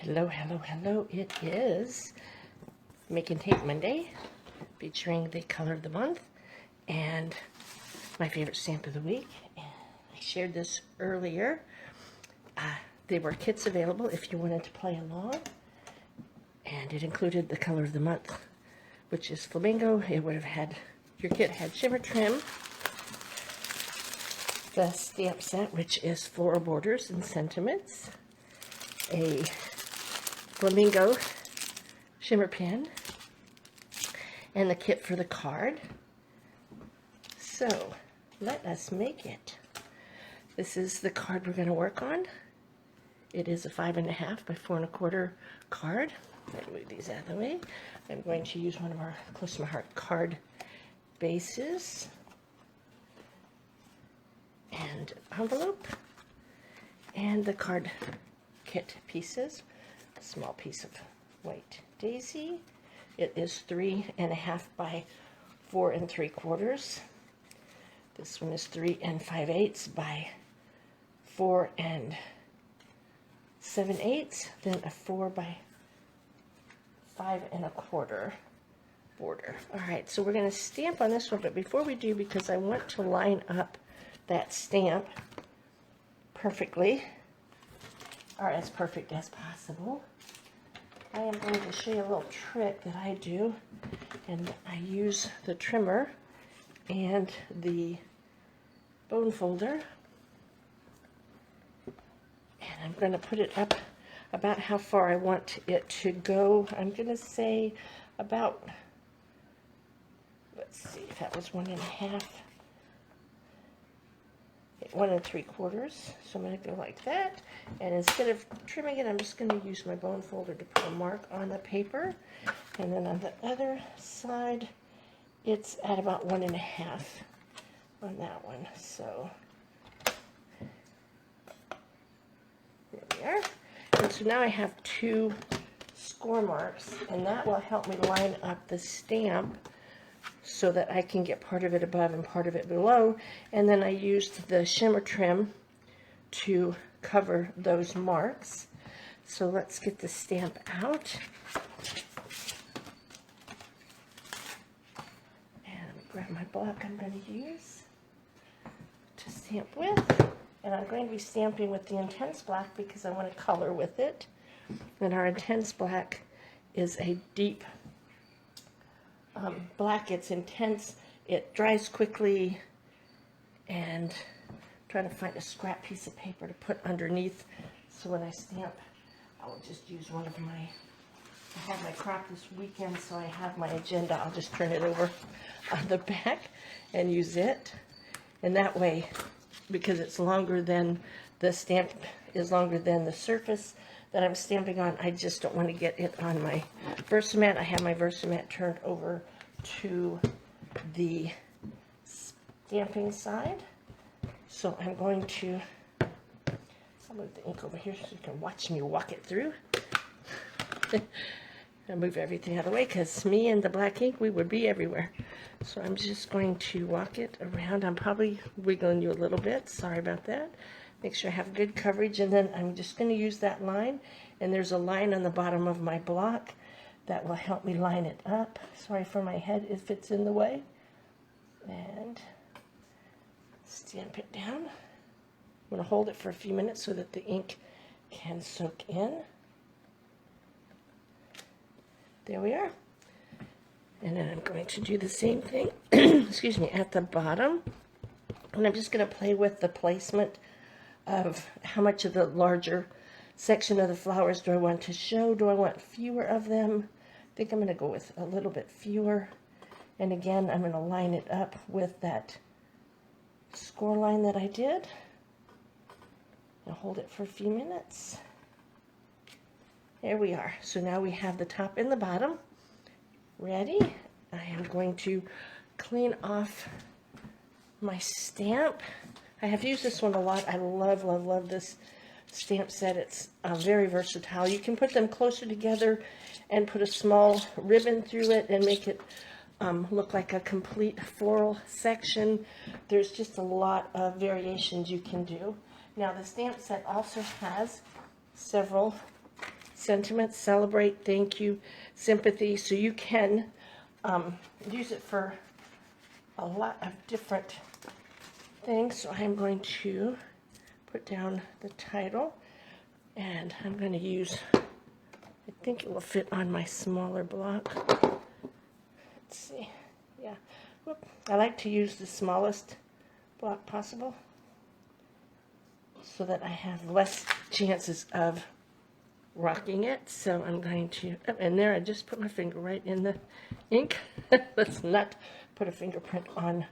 Hello, hello, hello. It is Make and Take Monday, featuring the color of the month and my favorite stamp of the week. And I shared this earlier. There were kits available if you wanted to play along, and it included the color of the month, which is Flamingo. It would have had, your kit had shimmer trim, the stamp set, which is Floral Borders and Sentiments, a Flamingo shimmer pen, and the kit for the card. So let us make it. This is the card we're going to work on. It is a 5.5 by 4.25 card. Let me move these out of the way. I'm going to use one of our close to my heart card bases and envelope and the card kit pieces. A small piece of white daisy. It is 3.5 by 4 3/4. This one is 3 5/8 by 4 7/8. Then a 4 by 5 1/4 border. All right, so we're going to stamp on this one, but before we do, because I want to line up that stamp perfectly, or as perfect as possible, I am going to show you a little trick that I do, and I use the trimmer and the bone folder, and I'm going to put it up about how far I want it to go. I'm going to say about, let's see if that was 1.5, 1 3/4. So I'm going to go like that, and instead of trimming it, I'm just going to use my bone folder to put a mark on the paper, and then on the other side it's at about 1.5 on that one. So there we are. And so now I have 2 score marks, and that will help me line up the stamp so that I can get part of it above and part of it below. And then I used the shimmer trim to cover those marks. So let's get the stamp out. And let me grab my block I'm going to use to stamp with. And I'm going to be stamping with the Intense Black because I want to color with it. And our Intense Black is a deep black. It's intense, it dries quickly, and I'm trying to find a scrap piece of paper to put underneath, so when I stamp, I will just use one of my, I have my crop this weekend, so I have my agenda. I'll just turn it over on the back and use it, and that way, because it's longer than the stamp is longer than the surface that I'm stamping on, I just don't want to get it on my Versamat. I have my Versamat turned over to the stamping side. So I'm going to, I'll move the ink over here so you can watch me walk it through. I'll move everything out of the way because me and the black ink, we would be everywhere. So I'm just going to walk it around. I'm probably wiggling you a little bit. Sorry about that. Make sure I have good coverage, and then I'm just going to use that line, and there's a line on the bottom of my block that will help me line it up. Sorry for my head if it's in the way. And stamp it down. I'm going to hold it for a few minutes so that the ink can soak in. There we are. And then I'm going to do the same thing, excuse me, at the bottom. And I'm just going to play with the placement of how much of the larger section of the flowers do I want to show. Do I want fewer of them? I think I'm going to go with a little bit fewer. And again, I'm going to line it up with that score line that I did. And hold it for a few minutes. There we are. So now we have the top and the bottom ready. I am going to clean off my stamp. I have used this one a lot. I love, love, love this stamp set. It's very versatile. You can put them closer together and put a small ribbon through it and make it look like a complete floral section. There's just a lot of variations you can do. Now the stamp set also has several sentiment, celebrate, thank you, sympathy. So you can use it for a lot of different things. So I'm going to put down the title, and I'm going to use, I think it will fit on my smaller block. Let's see. Yeah. Whoop. I like to use the smallest block possible so that I have less chances of rocking it. So I'm going to, oh, and there I just put my finger right in the ink. Let's not put a fingerprint on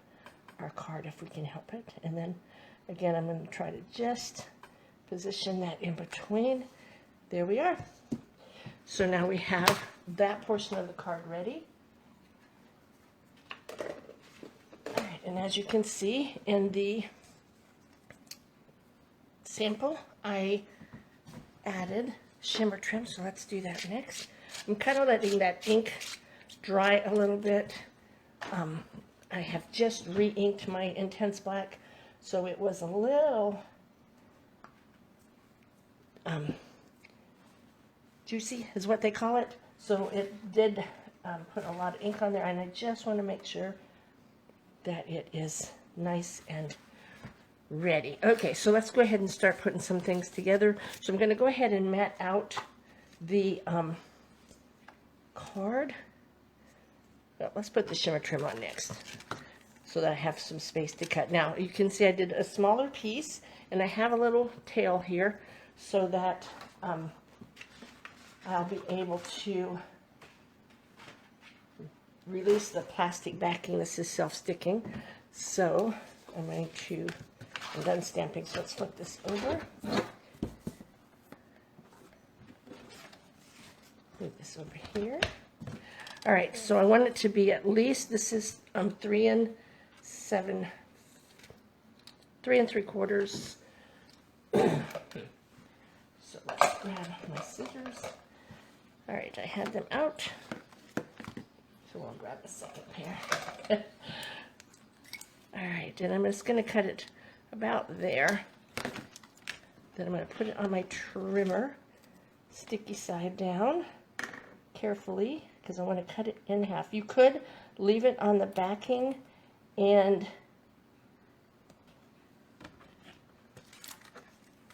our card if we can help it. And then again, I'm going to try to just position that in between. There we are. So now we have that portion of the card ready. All right, and as you can see in the sample, I added shimmer trim, so let's do that next. I'm kind of letting that ink dry a little bit. I have just re-inked my intense black, so it was a little juicy is what they call it. So it did put a lot of ink on there, and I just want to make sure that it is nice and ready. Okay, so let's go ahead and start putting some things together. So I'm going to go ahead and mat out the card. Well, let's put the shimmer trim on next so that I have some space to cut. Now, you can see I did a smaller piece, and I have a little tail here so that I'll be able to release the plastic backing. This is self-sticking. So I'm going to, I'm done stamping, so let's flip this over. Move this over here. All right, so I want it to be at least, this is 3 3 3/4. So let's grab my scissors. All right, I had them out. So we'll grab a second pair. All right, and I'm just going to cut it about there. Then I'm going to put it on my trimmer, sticky side down, carefully, because I want to cut it in half. You could leave it on the backing and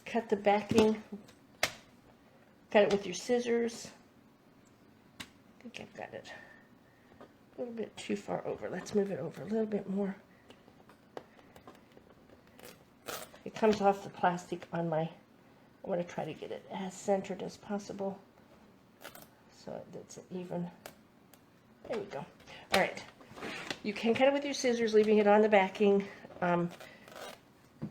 cut the backing, cut it with your scissors. I think I've got it a little bit too far over. Let's move it over a little bit more. It comes off the plastic on my, I want to try to get it as centered as possible so it's even. There we go. All right. You can cut it with your scissors, leaving it on the backing,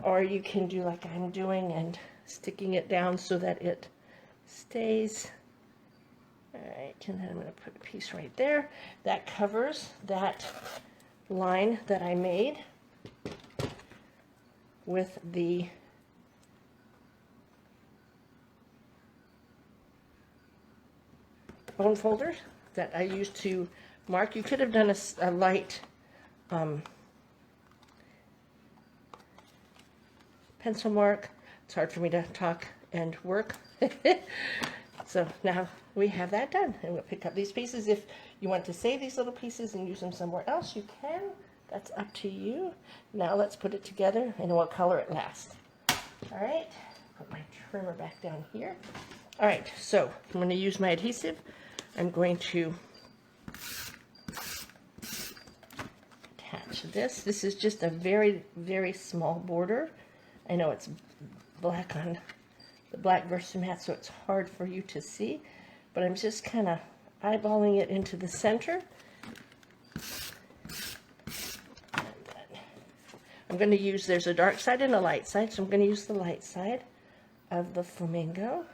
or you can do like I'm doing and sticking it down so that it stays. All right, and then I'm going to put a piece right there. That covers that line that I made with the bone folder that I used to mark. You could have done a light pencil mark. It's hard for me to talk and work. So now we have that done, and we'll pick up these pieces. If you want to save these little pieces and use them somewhere else, you can. That's up to you. Now let's put it together, and we'll color it last. All right, put my trimmer back down here. All right, so I'm going to use my adhesive. I'm going to attach this. This is just a very, very small border. I know it's black on the black Versamat, so it's hard for you to see, but I'm just kind of eyeballing it into the center. And then I'm going to use, there's a dark side and a light side, so I'm going to use the light side of the Flamingo.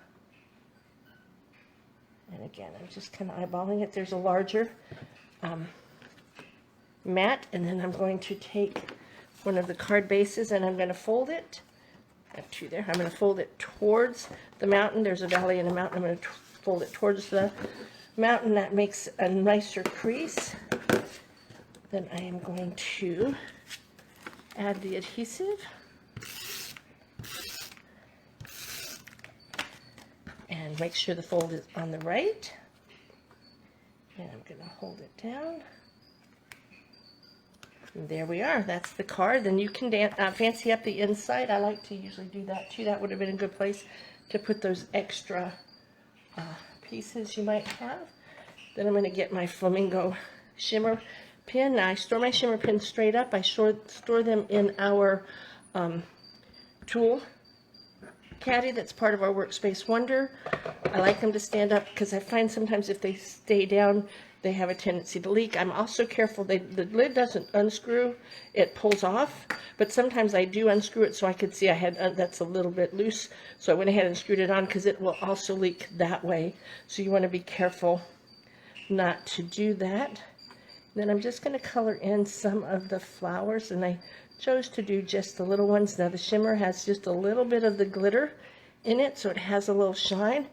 And again, I'm just kind of eyeballing it. There's a larger mat, and then I'm going to take one of the card bases and I'm going to fold it. I have two there. I'm going to fold it towards the mountain. There's a valley and a mountain. I'm going to fold it towards the mountain. That makes a nicer crease. Then I am going to add the adhesive and and make sure the fold is on the right. And I'm going to hold it down. And there we are. That's the card. Then you can fancy up the inside. I like to usually do that too. That would have been a good place to put those extra pieces you might have. Then I'm going to get my Flamingo shimmer pin. Now I store my shimmer pins straight up. I store them in our tool caddy that's part of our Workspace Wonder. I like them to stand up because I find sometimes if they stay down, they have a tendency to leak. I'm also careful, the lid doesn't unscrew, it pulls off, but sometimes I do unscrew it so I could see I had, that's a little bit loose, so I went ahead and screwed it on because it will also leak that way. So you want to be careful not to do that. Then I'm just going to color in some of the flowers, and I chose to do just the little ones. Now the shimmer has just a little bit of the glitter in it, so it has a little shine,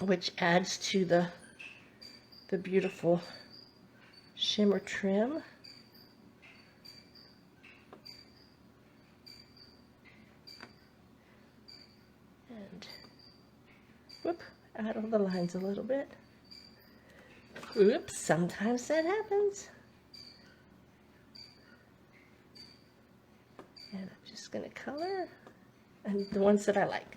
which adds to the beautiful shimmer trim. And whoop, out of the lines a little bit. Oops, sometimes that happens. And I'm just going to color and the ones that I like.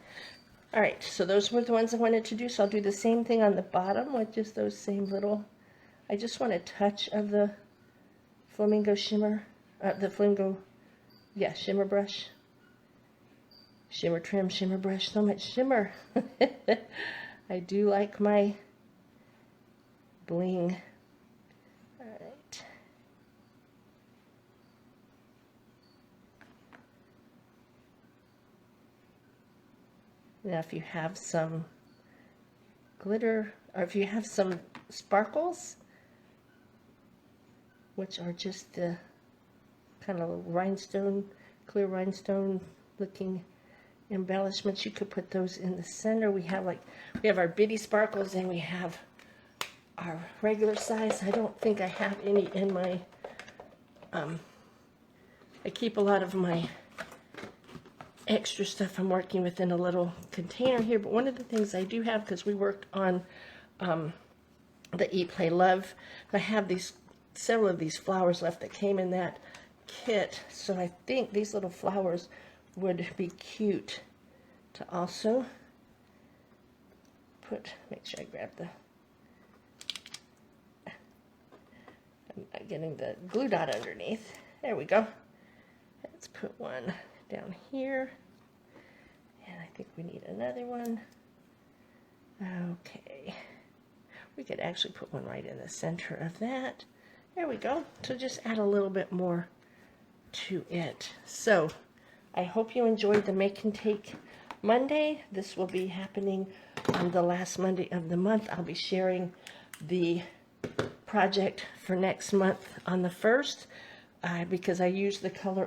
Alright, so those were the ones I wanted to do, so I'll do the same thing on the bottom with just those same little, I just want a touch of the Flamingo shimmer, shimmer brush. Shimmer trim, shimmer brush, so much shimmer. I do like my bling. Alright. Now if you have some glitter, or if you have some sparkles, which are just the kind of rhinestone, clear rhinestone looking embellishments, you could put those in the center. We have our bitty sparkles, and we have our regular size. I don't think I have any in my, I keep a lot of my extra stuff I'm working with in a little container here, but one of the things I do have, because we worked on the Eat, Play, Love, I have several of these flowers left that came in that kit, so I think these little flowers would be cute to also make sure I grab I'm not getting the glue dot underneath. There we go. Let's put one down here, and I think we need another one. Okay, we could actually put one right in the center of that. There we go. So just add a little bit more to it. So I hope you enjoyed the Make and Take Monday. This will be happening on the last Monday of the month. I'll be sharing the project for next month on the 1st. Because I use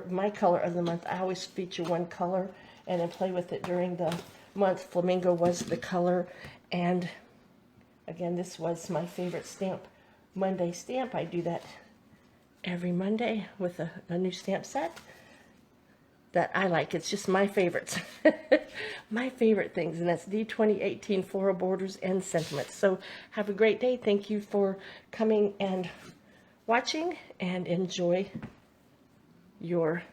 my color of the month. I always feature one color and then play with it during the month. Flamingo was the color, and again, this was my favorite stamp, Monday stamp. I do that every Monday with a new stamp set that I like. It's just my favorites. My favorite things, and that's D2018 Floral Borders and Sentiments. So have a great day. Thank you for coming and watching, and enjoy your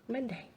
Monday.